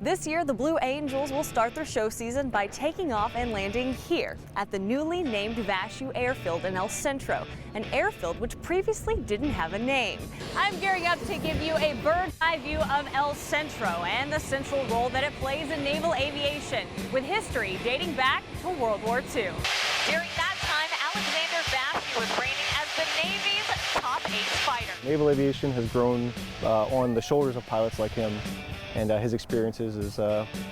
This year, the Blue Angels will start their show season by taking off and landing here at the newly named Vashu Airfield in El Centro, an airfield which previously didn't have a name. I'm gearing up to give you a bird's eye view of El Centro and the central role that it plays in naval aviation, with history dating back to World War II. During that time, Alexander Vashu was reigning as the Navy's top ace fighter. Naval aviation has grown on the shoulders of pilots like him. And his experiences is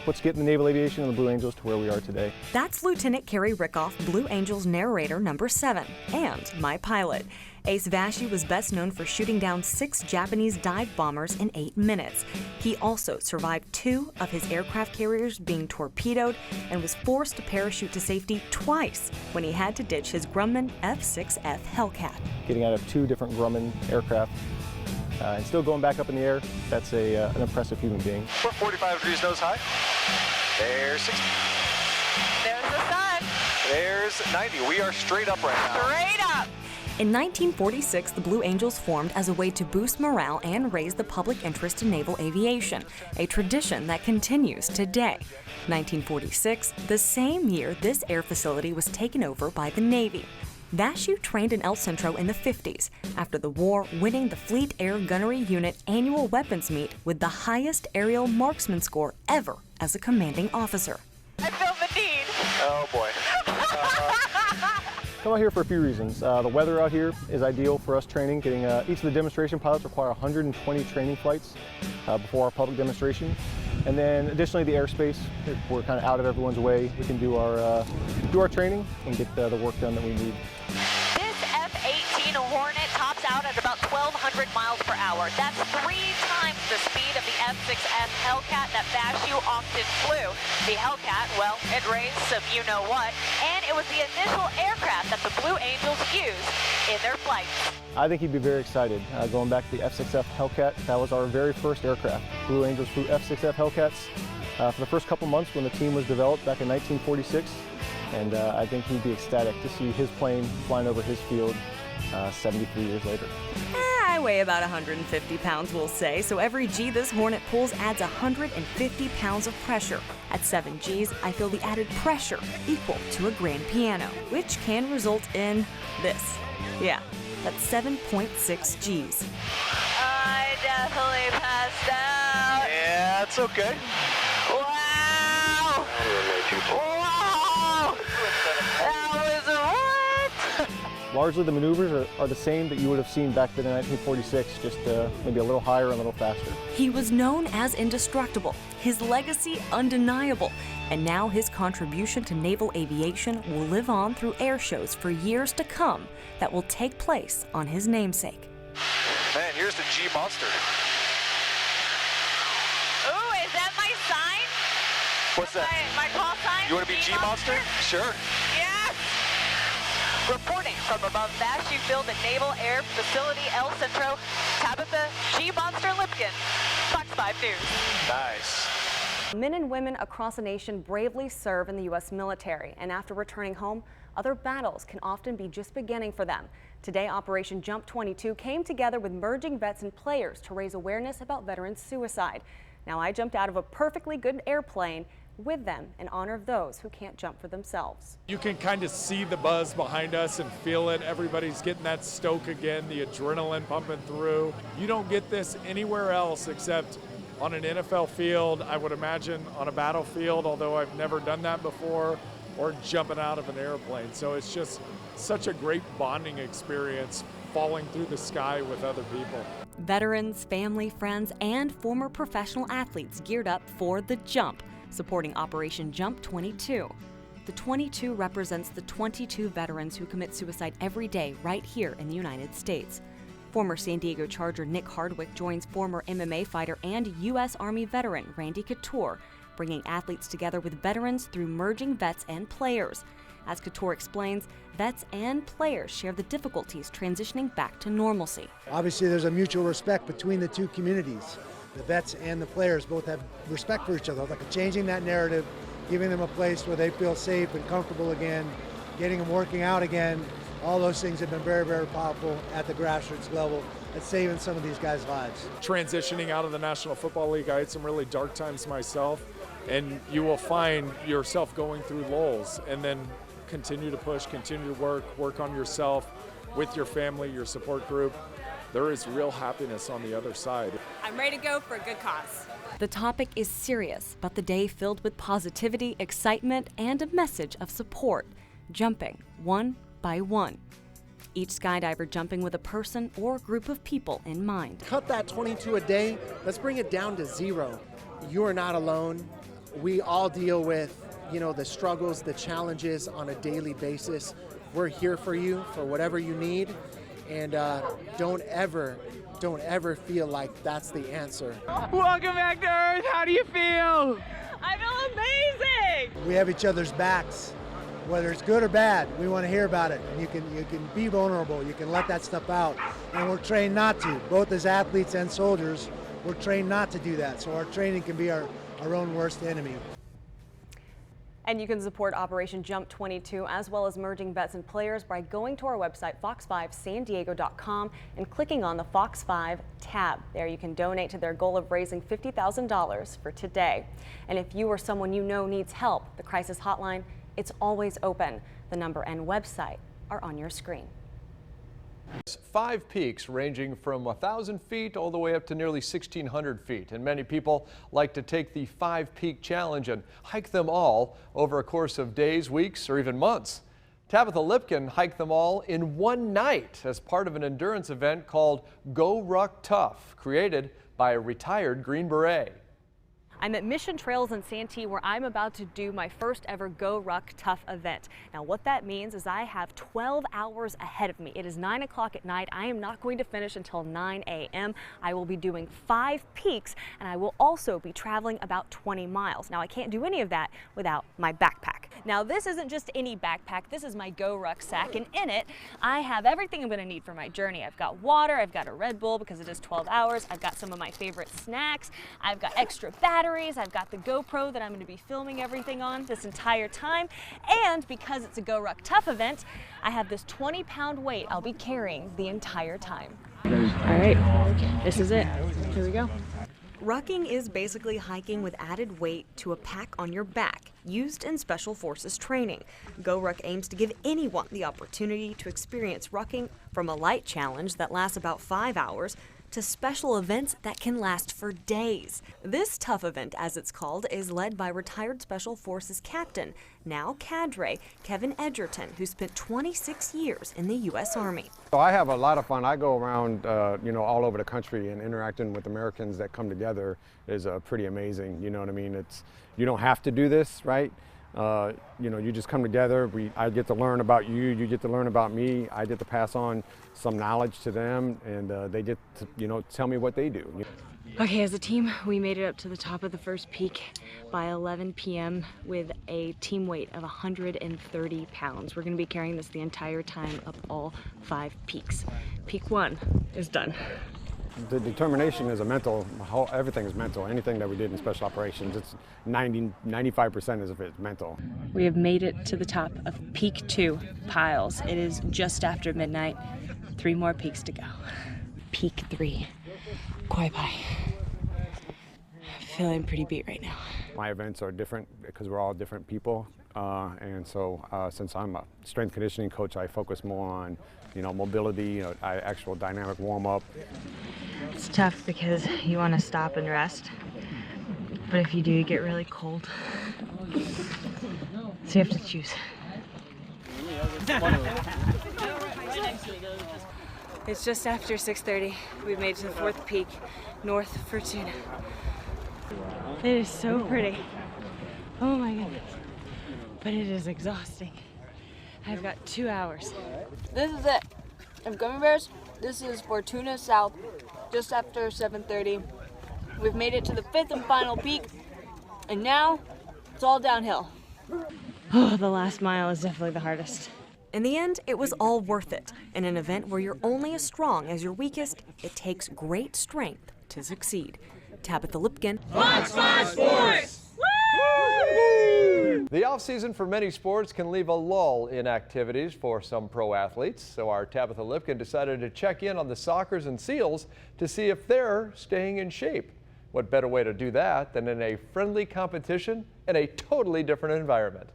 what's getting the Naval Aviation and the Blue Angels to where we are today. That's Lieutenant Kerry Rickoff, Blue Angels narrator number 7, and my pilot. Ace Vashu was best known for shooting down 6 Japanese dive bombers in 8 minutes. He also survived 2 of his aircraft carriers being torpedoed and was forced to parachute to safety twice when he had to ditch his Grumman F-6F Hellcat. Getting out of 2 different Grumman aircraft and still going back up in the air, that's an impressive human being. We're 45 degrees nose high. There's 60. There's the sun. There's 90. We are straight up right now. Straight up. In 1946, the Blue Angels formed as a way to boost morale and raise the public interest in naval aviation, a tradition that continues today. 1946, the same year this air facility was taken over by the Navy. Vashu trained in El Centro in the 50s, after the war winning the Fleet Air Gunnery Unit annual weapons meet with the highest aerial marksman score ever as a commanding officer. I feel the need. Oh boy. Come out here for a few reasons. The weather out here is ideal for us training. Each of the demonstration pilots require 120 training flights before our public demonstration. And then additionally the airspace, we're kind of out of everyone's way. We can do our training and get the work done that we need. This F-18 Hornet tops out at about 1,200 miles per hour. That's 3 times the speed of the F-6F Hellcat that Vashu often flew. The Hellcat, well, it raced some you-know-what, and it was the initial aircraft that the Blue Angels used in their flights. I think he'd be very excited. Going back to the F-6F Hellcat, that was our very first aircraft. Blue Angels flew F-6F Hellcats for the first couple months when the team was developed back in 1946. And I think he'd be ecstatic to see his plane flying over his field 73 years later. I weigh about 150 pounds, we'll say, so every G this Hornet pulls adds 150 pounds of pressure. At 7 Gs, I feel the added pressure equal to a grand piano, which can result in this. Yeah, that's 7.6 Gs. I definitely passed out. Yeah, it's okay. Wow! Wow! That was what? Largely the maneuvers are the same that you would have seen back then in 1946, just maybe a little higher and a little faster. He was known as indestructible, his legacy undeniable, and now his contribution to naval aviation will live on through air shows for years to come that will take place on his namesake. Man, here's the G Monster. Ooh, is that my sign? What's that? My call sign? You want to be G Monster? Sure. Yes! Reporting from above Vashu Field at Naval Air Facility El Centro, Tabitha G Monster Lipkin, Fox 5 News. Nice. Men and women across the nation bravely serve in the U.S. military, and after returning home, other battles can often be just beginning for them. Today, Operation Jump 22 came together with merging vets and players to raise awareness about veteran suicide. Now, I jumped out of a perfectly good airplane with them in honor of those who can't jump for themselves. You can kind of see the buzz behind us and feel it. Everybody's getting that stoke again, the adrenaline pumping through. You don't get this anywhere else except on an NFL field, I would imagine on a battlefield, although I've never done that before, or jumping out of an airplane. So it's just such a great bonding experience falling through the sky with other people. Veterans, family, friends, and former professional athletes geared up for the jump, supporting Operation Jump 22. The 22 represents the 22 veterans who commit suicide every day right here in the United States. Former San Diego Charger Nick Hardwick joins former MMA fighter and U.S. Army veteran Randy Couture, bringing athletes together with veterans through merging vets and players. As Couture explains, vets and players share the difficulties transitioning back to normalcy. Obviously, there's a mutual respect between the two communities. The vets and the players both have respect for each other, like changing that narrative, giving them a place where they feel safe and comfortable again, getting them working out again, All those things have been very, very powerful at the grassroots level at saving some of these guys' lives. Transitioning out of the National Football League, I had some really dark times myself, and you will find yourself going through lulls and then continue to push, continue to work on yourself with your family, your support group. There is real happiness on the other side. I'm ready to go for a good cause. The topic is serious, but the day filled with positivity, excitement, and a message of support, jumping one by one. Each skydiver jumping with a person or group of people in mind. Cut that 22 a day, let's bring it down to 0. You are not alone. We all deal with, the struggles, the challenges on a daily basis. We're here for you for whatever you need, and don't ever feel like that's the answer. Welcome back to Earth. How do you feel? I feel amazing. We have each other's backs. Whether it's good or bad, we want to hear about it. And you can be vulnerable. You can let that stuff out. And we're trained not to. Both as athletes and soldiers, we're trained not to do that. So our training can be our own worst enemy. And you can support Operation Jump 22 as well as merging vets and players by going to our website, fox5sandiego.com, and clicking on the Fox 5 tab. There you can donate to their goal of raising $50,000 for today. And if you or someone you know needs help, the crisis hotline, it's always open. The number and website are on your screen. 5 peaks ranging from 1,000 feet all the way up to nearly 1,600 feet. And many people like to take the 5-peak challenge and hike them all over a course of days, weeks, or even months. Tabitha Lipkin hiked them all in one night as part of an endurance event called GORUCK Tough, created by a retired Green Beret. I'm at Mission Trails in Santee, where I'm about to do my first ever GORUCK Tough event. Now what that means is I have 12 hours ahead of me. It is 9 o'clock at night. I am not going to finish until 9 a.m. I will be doing 5 peaks, and I will also be traveling about 20 miles. Now I can't do any of that without my backpack. Now this isn't just any backpack, this is my GORUCK sack, and in it I have everything I'm going to need for my journey. I've got water, I've got a Red Bull because it is 12 hours, I've got some of my favorite snacks, I've got extra batteries, I've got the GoPro that I'm going to be filming everything on this entire time, and because it's a GORUCK Tough event, I have this 20-pound weight I'll be carrying the entire time. All right, this is it. Here we go. Rucking is basically hiking with added weight to a pack on your back, used in Special Forces training. GORUCK aims to give anyone the opportunity to experience rucking, from a light challenge that lasts about 5 hours to special events that can last for days. This tough event, as it's called, is led by retired Special Forces Captain, now cadre, Kevin Edgerton, who spent 26 years in the U.S. Army. So I have a lot of fun. I go around, all over the country, and interacting with Americans that come together is pretty amazing. You know what I mean? You don't have to do this, right? You just come together. I get to learn about you, you get to learn about me. I get to pass on some knowledge to them, and they get to, tell me what they do. Okay, as a team, we made it up to the top of the first peak by 11 p.m. with a team weight of 130 pounds. We're going to be carrying this the entire time up all 5 peaks. Peak 1 is done. The determination is everything is mental. Anything that we did in special operations, it's 95% is if it's mental. We have made it to the top of Peak 2, Piles. It is just after midnight. 3 more peaks to go. Peak 3, Koi Pai. Feeling pretty beat right now. My events are different because we're all different people. And so since I'm a strength conditioning coach, I focus more on, mobility, actual dynamic warm-up. It's tough because you want to stop and rest, but if you do, you get really cold. So you have to choose. It's just after 6:30. We've made it to the 4th peak, North Fortuna. It is so pretty. Oh my goodness. But it is exhausting. I've got 2 hours. This is it. I'm Gummy Bears. This is Fortuna South, just after 7:30. We've made it to the 5th and final peak, and now it's all downhill. Oh, the last mile is definitely the hardest. In the end, it was all worth it. In an event where you're only as strong as your weakest, it takes great strength to succeed. Tabitha Lipkin, Fox 5 Sports! The offseason for many sports can leave a lull in activities for some pro athletes. So our Tabitha Lipkin decided to check in on the Sockers and Seals to see if they're staying in shape. What better way to do that than in a friendly competition in a totally different environment?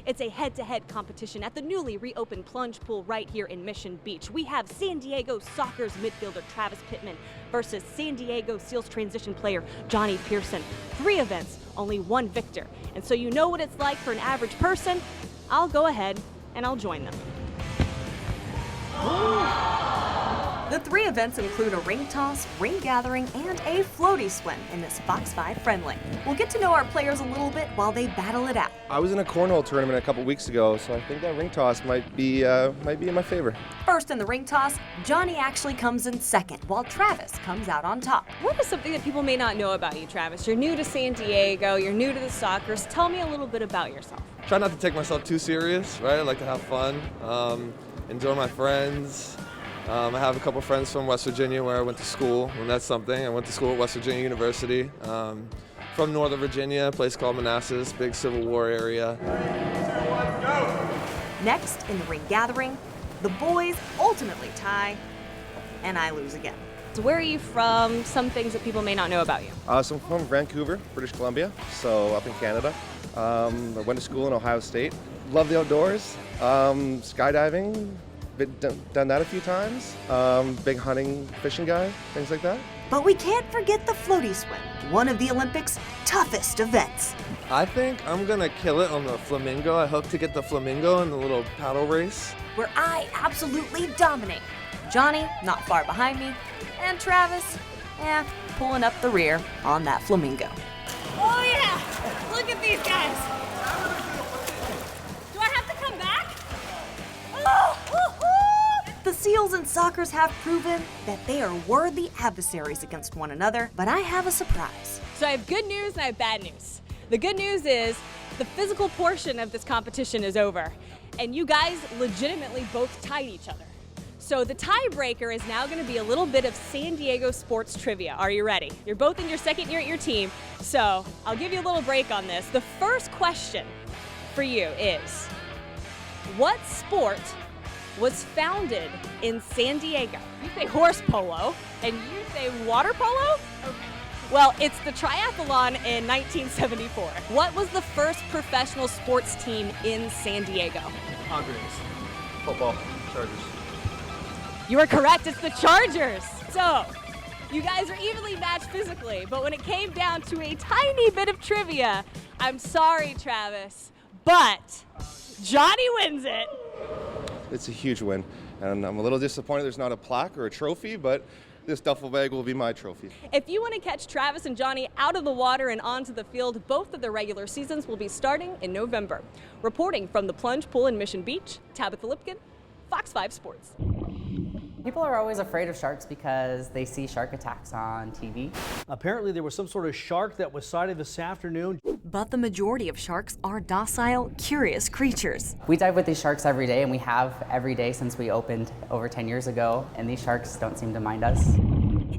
It's a head-to-head competition at the newly reopened plunge pool right here in Mission Beach. We have San Diego Sockers midfielder Travis Pittman versus San Diego Seals transition player Johnny Pearson. 3 events, only 1 victor. And so you know what it's like for an average person. I'll go ahead and I'll join them. The 3 events include a ring toss, ring gathering, and a floaty swim in this Fox 5 friendly. We'll get to know our players a little bit while they battle it out. I was in a cornhole tournament a couple weeks ago, so I think that ring toss might be in my favor. First in the ring toss, Johnny actually comes in second, while Travis comes out on top. What is something that people may not know about you, Travis? You're new to San Diego, you're new to the Sockers. Tell me a little bit about yourself. Try not to take myself too serious, right? I like to have fun, enjoy my friends. I have a couple friends from West Virginia where I went to school, and that's something. I went to school at West Virginia University. From Northern Virginia, a place called Manassas, big Civil War area. Next, in the ring gathering, the boys ultimately tie, and I lose again. So where are you from? Some things that people may not know about you. So I'm from Vancouver, British Columbia, so up in Canada. I went to school in Ohio State. Love the outdoors, skydiving. Done that a few times. Big hunting, fishing guy, things like that. But we can't forget the floaty swim, one of the Olympics' toughest events. I think I'm gonna kill it on the flamingo. I hope to get the flamingo in the little paddle race. Where I absolutely dominate. Johnny, not far behind me, and Travis, pulling up the rear on that flamingo. Oh yeah! Look at these guys! Do I have to come back? The Seals and Sockers have proven that they are worthy adversaries against one another, but I have a surprise. So I have good news and I have bad news. The good news is the physical portion of this competition is over, and you guys legitimately both tied each other. So the tiebreaker is now going to be a little bit of San Diego sports trivia. Are you ready? You're both in your second year at your team, so I'll give you a little break on this. The first question for you is, what sport was founded in San Diego? You say horse polo, and you say water polo? Okay. Well, it's the triathlon in 1974. What was the first professional sports team in San Diego? Padres. Football. Chargers. You are correct, it's the Chargers. So, you guys are evenly matched physically, but when it came down to a tiny bit of trivia, I'm sorry, Travis, but Johnny wins it. It's a huge win, and I'm a little disappointed there's not a plaque or a trophy, but this duffel bag will be my trophy. If you want to catch Travis and Johnny out of the water and onto the field, both of their regular seasons will be starting in November. Reporting from the plunge pool in Mission Beach, Tabitha Lipkin, Fox 5 Sports. People are always afraid of sharks because they see shark attacks on TV. Apparently there was some sort of shark that was sighted this afternoon. But the majority of sharks are docile, curious creatures. We dive with these sharks every day, and we have every day since we opened over 10 years ago, and these sharks don't seem to mind us.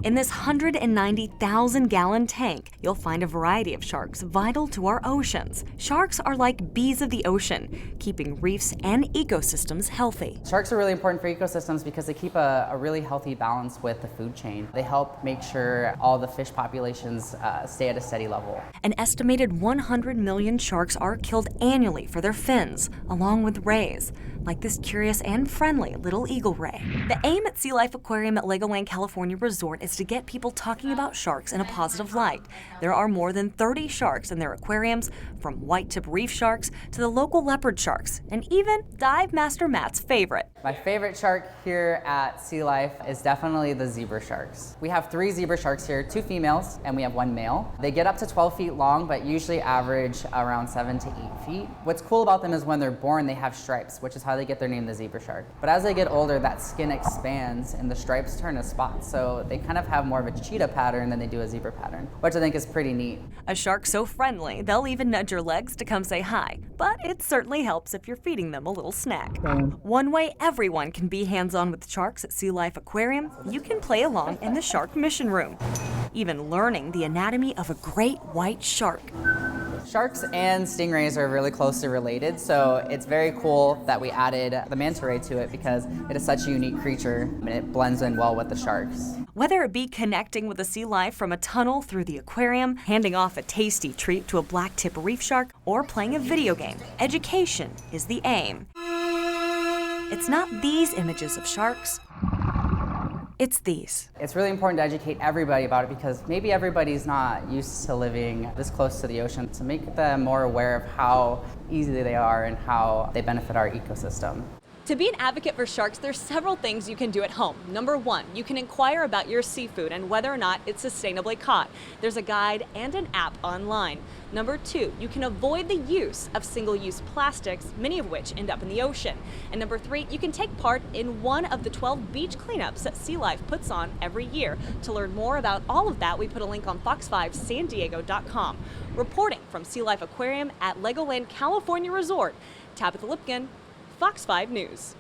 In this 190,000-gallon tank, you'll find a variety of sharks vital to our oceans. Sharks are like bees of the ocean, keeping reefs and ecosystems healthy. Sharks are really important for ecosystems because they keep a really healthy balance with the food chain. They help make sure all the fish populations stay at a steady level. An estimated 100 million sharks are killed annually for their fins, along with rays, like this curious and friendly little eagle ray. The aim at Sea Life Aquarium at Legoland, California Resort is to get people talking about sharks in a positive light. There are more than 30 sharks in their aquariums, from white-tip reef sharks to the local leopard sharks, and even Dive Master Matt's favorite. My favorite shark here at Sea Life is definitely the zebra sharks. We have 3 zebra sharks here, 2 females, and we have 1 male. They get up to 12 feet long, but usually average around 7 to 8 feet. What's cool about them is when they're born, they have stripes, which is how they get their name, the zebra shark. But as they get older, that skin expands and the stripes turn to spots, so they kind of have more of a cheetah pattern than they do a zebra pattern, which I think is pretty neat. A shark so friendly, they'll even nudge your legs to come say hi, but it certainly helps if you're feeding them a little snack. One way everyone can be hands-on with sharks at Sea Life Aquarium, you can play along in the Shark Mission Room, even learning the anatomy of a great white shark. Sharks and stingrays are really closely related, so it's very cool that we added the manta ray to it because it is such a unique creature and it blends in well with the sharks. Whether it be connecting with the sea life from a tunnel through the aquarium, handing off a tasty treat to a blacktip reef shark, or playing a video game, education is the aim. It's not these images of sharks, it's these. It's really important to educate everybody about it because maybe everybody's not used to living this close to the ocean, to make them more aware of how easy they are and how they benefit our ecosystem. To be an advocate for sharks, there's several things you can do at home. Number one, you can inquire about your seafood and whether or not it's sustainably caught. There's a guide and an app online. Number two, you can avoid the use of single-use plastics, many of which end up in the ocean. And number three, you can take part in one of the 12 beach cleanups that Sea Life puts on every year. To learn more about all of that, we put a link on fox5sandiego.com. Reporting from Sea Life Aquarium at Legoland California Resort, Tabitha Lipkin, Fox 5 News.